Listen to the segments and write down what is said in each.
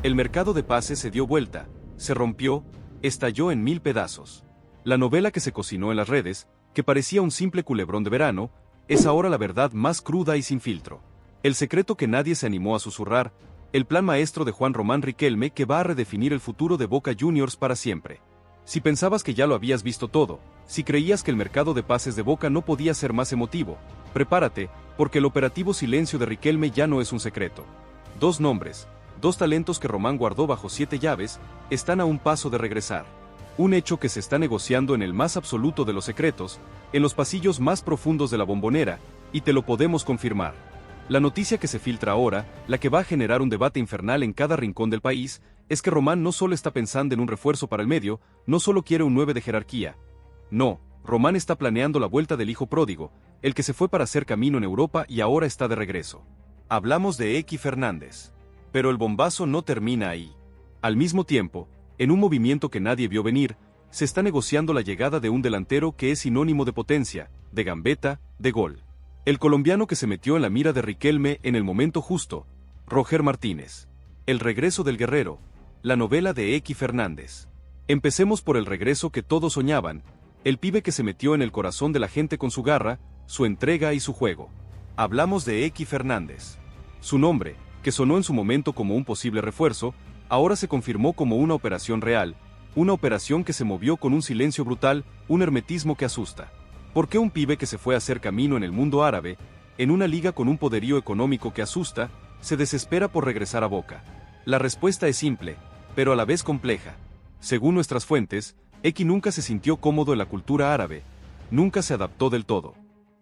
El mercado de pases se dio vuelta, se rompió, estalló en 1000 pedazos. La novela que se cocinó en las redes, que parecía un simple culebrón de verano, es ahora la verdad más cruda y sin filtro. El secreto que nadie se animó a susurrar, el plan maestro de Juan Román Riquelme que va a redefinir el futuro de Boca Juniors para siempre. Si pensabas que ya lo habías visto todo, si creías que el mercado de pases de Boca no podía ser más emotivo, prepárate, porque el operativo silencio de Riquelme ya no es un secreto. Dos nombres, dos talentos que Román guardó bajo 7 llaves, están a un paso de regresar. Un hecho que se está negociando en el más absoluto de los secretos, en los pasillos más profundos de la Bombonera, y te lo podemos confirmar. La noticia que se filtra ahora, la que va a generar un debate infernal en cada rincón del país, es que Román no solo está pensando en un refuerzo para el medio, no solo quiere un 9 de jerarquía. No, Román está planeando la vuelta del hijo pródigo, el que se fue para hacer camino en Europa y ahora está de regreso. Hablamos de Eky Fernández. Pero el bombazo no termina ahí. Al mismo tiempo, en un movimiento que nadie vio venir, se está negociando la llegada de un delantero que es sinónimo de potencia, de gambeta, de gol. El colombiano que se metió en la mira de Riquelme en el momento justo, Roger Martínez. El regreso del guerrero, la novela de Eky Fernández. Empecemos por el regreso que todos soñaban, el pibe que se metió en el corazón de la gente con su garra, su entrega y su juego. Hablamos de Eky Fernández. Su nombre, que sonó en su momento como un posible refuerzo, ahora se confirmó como una operación real, una operación que se movió con un silencio brutal, un hermetismo que asusta. ¿Por qué un pibe que se fue a hacer camino en el mundo árabe, en una liga con un poderío económico que asusta, se desespera por regresar a Boca? La respuesta es simple, pero a la vez compleja. Según nuestras fuentes, Eky nunca se sintió cómodo en la cultura árabe, nunca se adaptó del todo.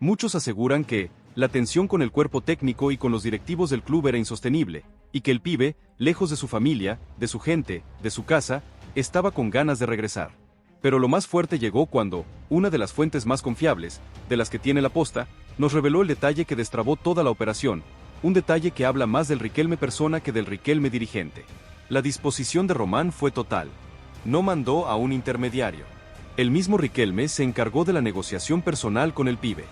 Muchos aseguran que la tensión con el cuerpo técnico y con los directivos del club era insostenible, y que el pibe, lejos de su familia, de su gente, de su casa, estaba con ganas de regresar. Pero lo más fuerte llegó cuando, una de las fuentes más confiables, de las que tiene la posta, nos reveló el detalle que destrabó toda la operación, un detalle que habla más del Riquelme persona que del Riquelme dirigente. La disposición de Román fue total. No mandó a un intermediario. El mismo Riquelme se encargó de la negociación personal con el pibe.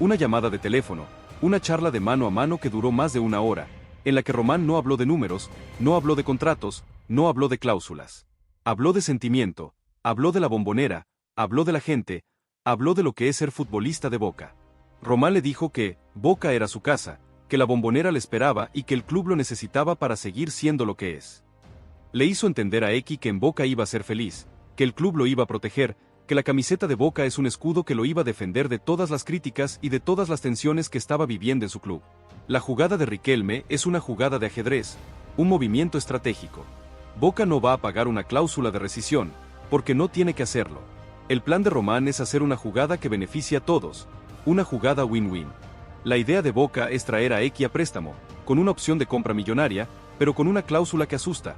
Una llamada de teléfono, una charla de mano a mano que duró más de 1 hora, en la que Román no habló de números, no habló de contratos, no habló de cláusulas. Habló de sentimiento, habló de la Bombonera, habló de la gente, habló de lo que es ser futbolista de Boca. Román le dijo que Boca era su casa, que la Bombonera le esperaba y que el club lo necesitaba para seguir siendo lo que es. Le hizo entender a Eky que en Boca iba a ser feliz, que el club lo iba a proteger, que la camiseta de Boca es un escudo que lo iba a defender de todas las críticas y de todas las tensiones que estaba viviendo en su club. La jugada de Riquelme es una jugada de ajedrez, un movimiento estratégico. Boca no va a pagar una cláusula de rescisión, porque no tiene que hacerlo. El plan de Román es hacer una jugada que beneficie a todos, una jugada win-win. La idea de Boca es traer a Eky a préstamo, con una opción de compra millonaria, pero con una cláusula que asusta.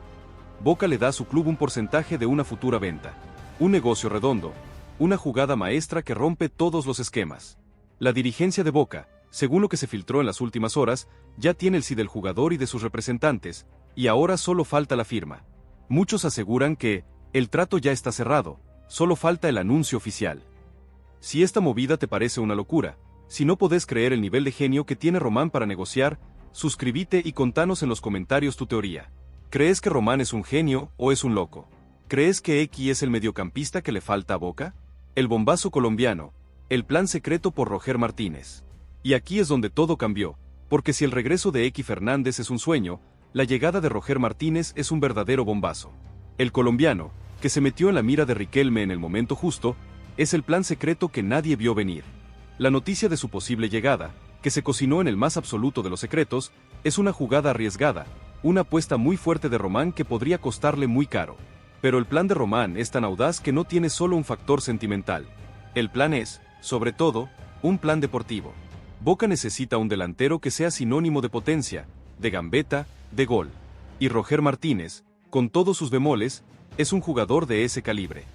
Boca le da a su club un porcentaje de una futura venta. Un negocio redondo, una jugada maestra que rompe todos los esquemas. La dirigencia de Boca, según lo que se filtró en las últimas horas, ya tiene el sí del jugador y de sus representantes, y ahora solo falta la firma. Muchos aseguran que el trato ya está cerrado, solo falta el anuncio oficial. Si esta movida te parece una locura, si no podés creer el nivel de genio que tiene Román para negociar, suscríbete y contanos en los comentarios tu teoría. ¿Crees que Román es un genio o es un loco? ¿Crees que Eky es el mediocampista que le falta a Boca? El bombazo colombiano, el plan secreto por Roger Martínez. Y aquí es donde todo cambió, porque si el regreso de Eky Fernández es un sueño, la llegada de Roger Martínez es un verdadero bombazo. El colombiano, que se metió en la mira de Riquelme en el momento justo, es el plan secreto que nadie vio venir. La noticia de su posible llegada, que se cocinó en el más absoluto de los secretos, es una jugada arriesgada, una apuesta muy fuerte de Román que podría costarle muy caro. Pero el plan de Román es tan audaz que no tiene solo un factor sentimental. El plan es, sobre todo, un plan deportivo. Boca necesita un delantero que sea sinónimo de potencia, de gambeta, de gol. Y Roger Martínez, con todos sus bemoles, es un jugador de ese calibre.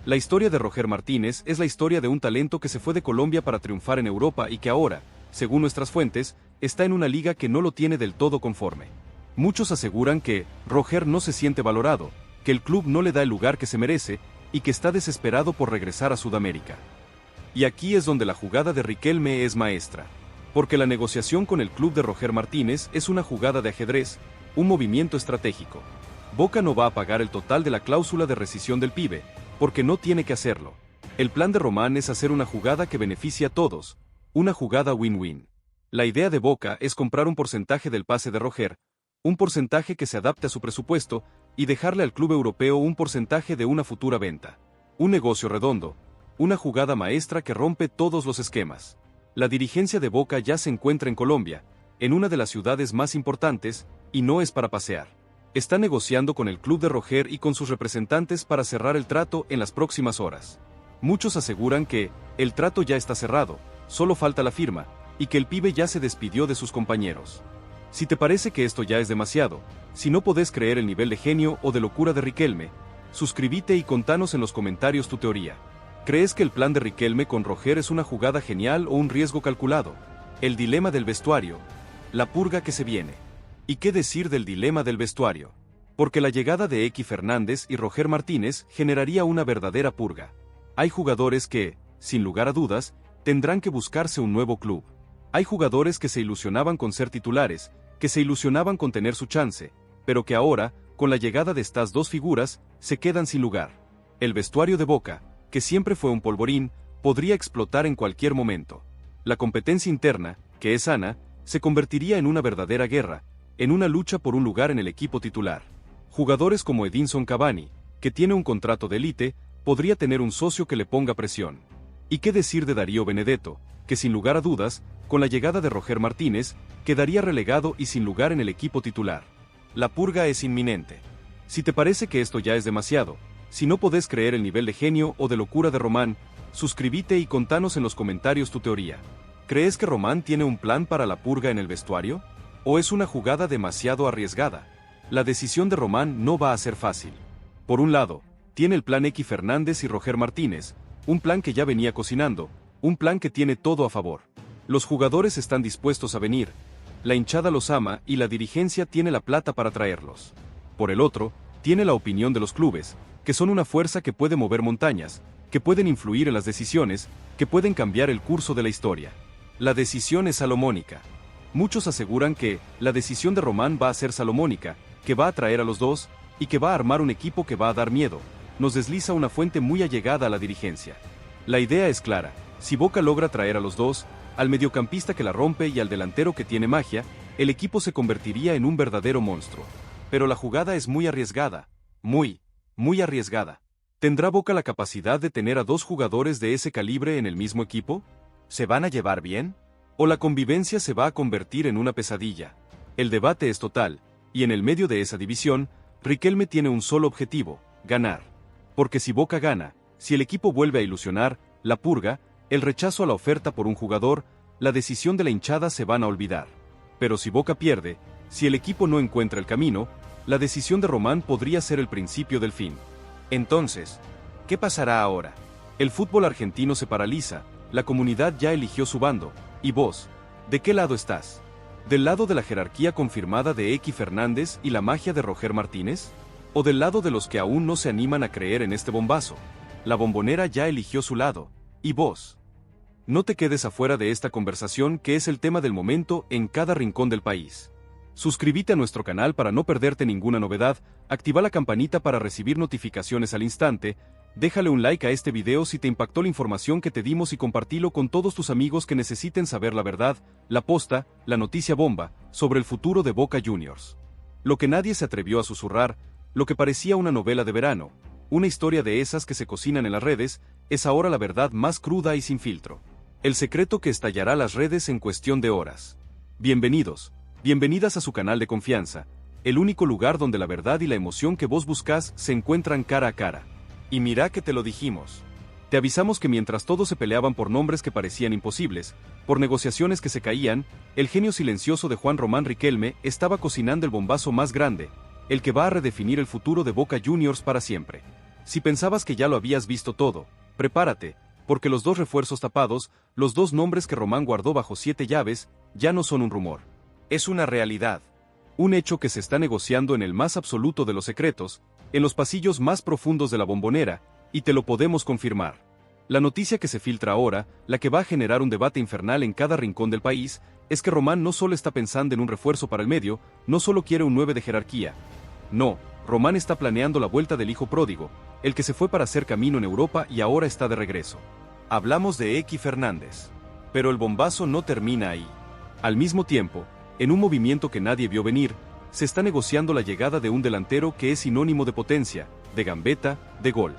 La historia de Roger Martínez es la historia de un talento que se fue de Colombia para triunfar en Europa y que ahora, según nuestras fuentes, está en una liga que no lo tiene del todo conforme. Muchos aseguran que Roger no se siente valorado, que el club no le da el lugar que se merece y que está desesperado por regresar a Sudamérica. Y aquí es donde la jugada de Riquelme es maestra, porque la negociación con el club de Roger Martínez es una jugada de ajedrez, un movimiento estratégico. Boca no va a pagar el total de la cláusula de rescisión del pibe, porque no tiene que hacerlo. El plan de Román es hacer una jugada que beneficie a todos, una jugada win-win. La idea de Boca es comprar un porcentaje del pase de Roger, un porcentaje que se adapte a su presupuesto, y dejarle al club europeo un porcentaje de una futura venta. Un negocio redondo, una jugada maestra que rompe todos los esquemas. La dirigencia de Boca ya se encuentra en Colombia, en una de las ciudades más importantes, y no es para pasear. Está negociando con el club de Roger y con sus representantes para cerrar el trato en las próximas horas. Muchos aseguran que el trato ya está cerrado, solo falta la firma, y que el pibe ya se despidió de sus compañeros. Si te parece que esto ya es demasiado, si no podés creer el nivel de genio o de locura de Riquelme, suscríbete y contanos en los comentarios tu teoría. ¿Crees que el plan de Riquelme con Roger es una jugada genial o un riesgo calculado? El dilema del vestuario. La purga que se viene. ¿Y qué decir del dilema del vestuario? Porque la llegada de Eky Fernández y Roger Martínez generaría una verdadera purga. Hay jugadores que, sin lugar a dudas, tendrán que buscarse un nuevo club. Hay jugadores que se ilusionaban con ser titulares, que se ilusionaban con tener su chance, pero que ahora, con la llegada de estas dos figuras, se quedan sin lugar. El vestuario de Boca, que siempre fue un polvorín, podría explotar en cualquier momento. La competencia interna, que es sana, se convertiría en una verdadera guerra, en una lucha por un lugar en el equipo titular. Jugadores como Edinson Cavani, que tiene un contrato de élite, podría tener un socio que le ponga presión. ¿Y qué decir de Darío Benedetto, que sin lugar a dudas, con la llegada de Roger Martínez, quedaría relegado y sin lugar en el equipo titular? La purga es inminente. Si te parece que esto ya es demasiado, si no podés creer el nivel de genio o de locura de Román, suscríbete y contanos en los comentarios tu teoría. ¿Crees que Román tiene un plan para la purga en el vestuario? ¿O es una jugada demasiado arriesgada? La decisión de Román no va a ser fácil. Por un lado, tiene el plan Eky Fernández y Roger Martínez, un plan que ya venía cocinando, un plan que tiene todo a favor. Los jugadores están dispuestos a venir, la hinchada los ama y la dirigencia tiene la plata para traerlos. Por el otro, tiene la opinión de los clubes, que son una fuerza que puede mover montañas, que pueden influir en las decisiones, que pueden cambiar el curso de la historia. La decisión es salomónica. Muchos aseguran que la decisión de Román va a ser salomónica, que va a traer a los dos, y que va a armar un equipo que va a dar miedo, nos desliza una fuente muy allegada a la dirigencia. La idea es clara, si Boca logra traer a los dos, al mediocampista que la rompe y al delantero que tiene magia, el equipo se convertiría en un verdadero monstruo. Pero la jugada es muy arriesgada, muy arriesgada. ¿Tendrá Boca la capacidad de tener a dos jugadores de ese calibre en el mismo equipo? ¿Se van a llevar bien? ¿O la convivencia se va a convertir en una pesadilla? El debate es total, y en el medio de esa división, Riquelme tiene un solo objetivo, ganar. Porque si Boca gana, si el equipo vuelve a ilusionar, la purga, el rechazo a la oferta por un jugador, la decisión de la hinchada se van a olvidar. Pero si Boca pierde, si el equipo no encuentra el camino, la decisión de Román podría ser el principio del fin. Entonces, ¿qué pasará ahora? El fútbol argentino se paraliza, la comunidad ya eligió su bando, y vos, ¿de qué lado estás? ¿Del lado de la jerarquía confirmada de Eky Fernández y la magia de Roger Martínez? ¿O del lado de los que aún no se animan a creer en este bombazo? La Bombonera ya eligió su lado, ¿y vos? No te quedes afuera de esta conversación que es el tema del momento en cada rincón del país. Suscríbete a nuestro canal para no perderte ninguna novedad, activa la campanita para recibir notificaciones al instante, déjale un like a este video si te impactó la información que te dimos y compartilo con todos tus amigos que necesiten saber la verdad, la posta, la noticia bomba, sobre el futuro de Boca Juniors. Lo que nadie se atrevió a susurrar, lo que parecía una novela de verano, una historia de esas que se cocinan en las redes, es ahora la verdad más cruda y sin filtro. El secreto que estallará las redes en cuestión de horas. Bienvenidos, bienvenidas a su canal de confianza, el único lugar donde la verdad y la emoción que vos buscás se encuentran cara a cara. Y mira que te lo dijimos. Te avisamos que mientras todos se peleaban por nombres que parecían imposibles, por negociaciones que se caían, el genio silencioso de Juan Román Riquelme estaba cocinando el bombazo más grande, el que va a redefinir el futuro de Boca Juniors para siempre. Si pensabas que ya lo habías visto todo, prepárate, porque los dos refuerzos tapados, los dos nombres que Román guardó bajo 7 llaves, ya no son un rumor. Es una realidad. Un hecho que se está negociando en el más absoluto de los secretos, en los pasillos más profundos de la Bombonera, y te lo podemos confirmar. La noticia que se filtra ahora, la que va a generar un debate infernal en cada rincón del país, es que Román no solo está pensando en un refuerzo para el medio, no solo quiere un 9 de jerarquía. No, Román está planeando la vuelta del hijo pródigo, el que se fue para hacer camino en Europa y ahora está de regreso. Hablamos de Eky Fernández. Pero el bombazo no termina ahí. Al mismo tiempo, en un movimiento que nadie vio venir, se está negociando la llegada de un delantero que es sinónimo de potencia, de gambeta, de gol.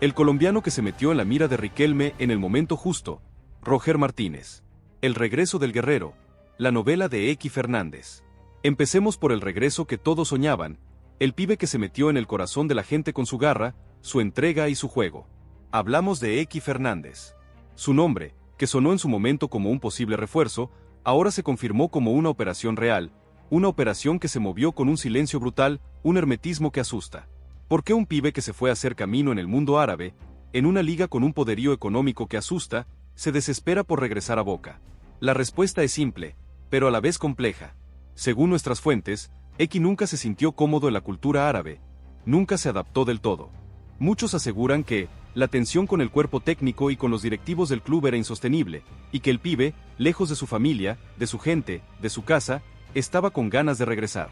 El colombiano que se metió en la mira de Riquelme en el momento justo, Roger Martínez. El regreso del guerrero, la novela de Eky Fernández. Empecemos por el regreso que todos soñaban, el pibe que se metió en el corazón de la gente con su garra, su entrega y su juego. Hablamos de Eky Fernández. Su nombre, que sonó en su momento como un posible refuerzo, ahora se confirmó como una operación real, una operación que se movió con un silencio brutal, un hermetismo que asusta. ¿Por qué un pibe que se fue a hacer camino en el mundo árabe, en una liga con un poderío económico que asusta, se desespera por regresar a Boca? La respuesta es simple, pero a la vez compleja. Según nuestras fuentes, Eky nunca se sintió cómodo en la cultura árabe, nunca se adaptó del todo. Muchos aseguran que la tensión con el cuerpo técnico y con los directivos del club era insostenible, y que el pibe, lejos de su familia, de su gente, de su casa, estaba con ganas de regresar.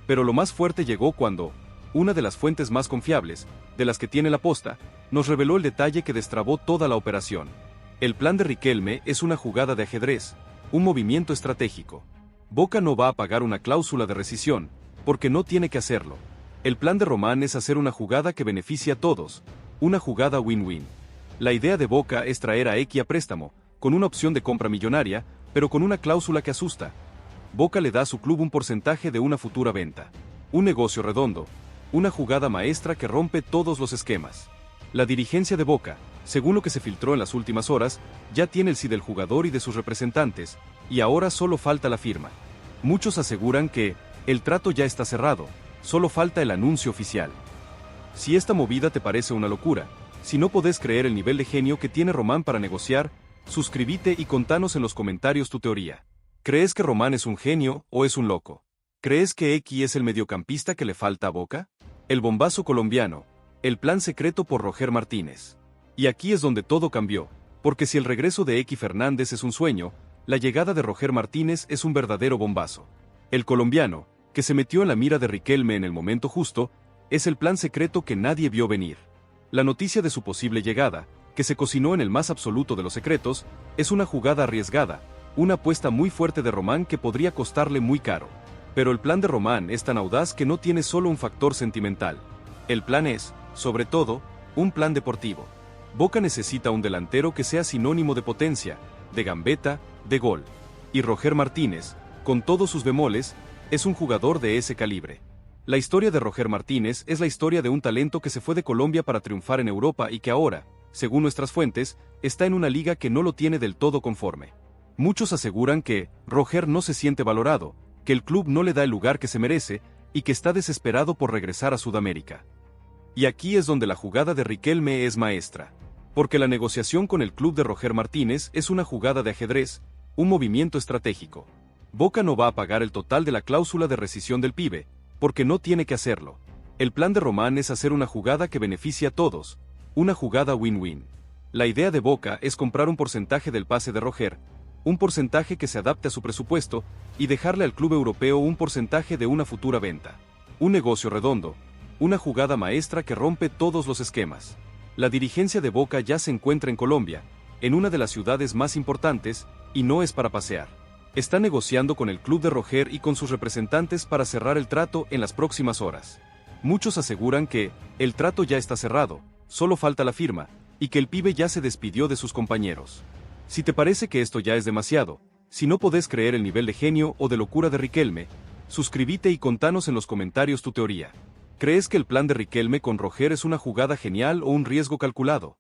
Pero lo más fuerte llegó cuando, una de las fuentes más confiables, de las que tiene la posta, nos reveló el detalle que destrabó toda la operación. El plan de Riquelme es una jugada de ajedrez, un movimiento estratégico. Boca no va a pagar una cláusula de rescisión, porque no tiene que hacerlo. El plan de Román es hacer una jugada que beneficie a todos, una jugada win-win. La idea de Boca es traer a Eky a préstamo, con una opción de compra millonaria, pero con una cláusula que asusta. Boca le da a su club un porcentaje de una futura venta. Un negocio redondo, una jugada maestra que rompe todos los esquemas. La dirigencia de Boca, según lo que se filtró en las últimas horas, ya tiene el sí del jugador y de sus representantes, y ahora solo falta la firma. Muchos aseguran que el trato ya está cerrado, solo falta el anuncio oficial. Si esta movida te parece una locura, si no podés creer el nivel de genio que tiene Román para negociar, suscríbete y contanos en los comentarios tu teoría. ¿Crees que Román es un genio o es un loco? ¿Crees que Eky es el mediocampista que le falta a Boca? El bombazo colombiano, el plan secreto por Roger Martínez. Y aquí es donde todo cambió, porque si el regreso de Eky Fernández es un sueño, la llegada de Roger Martínez es un verdadero bombazo. El colombiano, que se metió en la mira de Riquelme en el momento justo, es el plan secreto que nadie vio venir. La noticia de su posible llegada, que se cocinó en el más absoluto de los secretos, es una jugada arriesgada, una apuesta muy fuerte de Román que podría costarle muy caro. Pero el plan de Román es tan audaz que no tiene solo un factor sentimental. El plan es, sobre todo, un plan deportivo. Boca necesita un delantero que sea sinónimo de potencia, de gambeta, de gol. Y Roger Martínez, con todos sus bemoles, es un jugador de ese calibre. La historia de Roger Martínez es la historia de un talento que se fue de Colombia para triunfar en Europa y que ahora, según nuestras fuentes, está en una liga que no lo tiene del todo conforme. Muchos aseguran que Roger no se siente valorado, que el club no le da el lugar que se merece y que está desesperado por regresar a Sudamérica. Y aquí es donde la jugada de Riquelme es maestra. Porque la negociación con el club de Roger Martínez es una jugada de ajedrez, un movimiento estratégico. Boca no va a pagar el total de la cláusula de rescisión del pibe, porque no tiene que hacerlo. El plan de Román es hacer una jugada que beneficie a todos, una jugada win-win. La idea de Boca es comprar un porcentaje del pase de Roger, un porcentaje que se adapte a su presupuesto, y dejarle al club europeo un porcentaje de una futura venta. Un negocio redondo, una jugada maestra que rompe todos los esquemas. La dirigencia de Boca ya se encuentra en Colombia, en una de las ciudades más importantes, y no es para pasear. Está negociando con el club de Roger y con sus representantes para cerrar el trato en las próximas horas. Muchos aseguran que el trato ya está cerrado, solo falta la firma, y que el pibe ya se despidió de sus compañeros. Si te parece que esto ya es demasiado, si no podés creer el nivel de genio o de locura de Riquelme, suscríbete y contanos en los comentarios tu teoría. ¿Crees que el plan de Riquelme con Roger es una jugada genial o un riesgo calculado?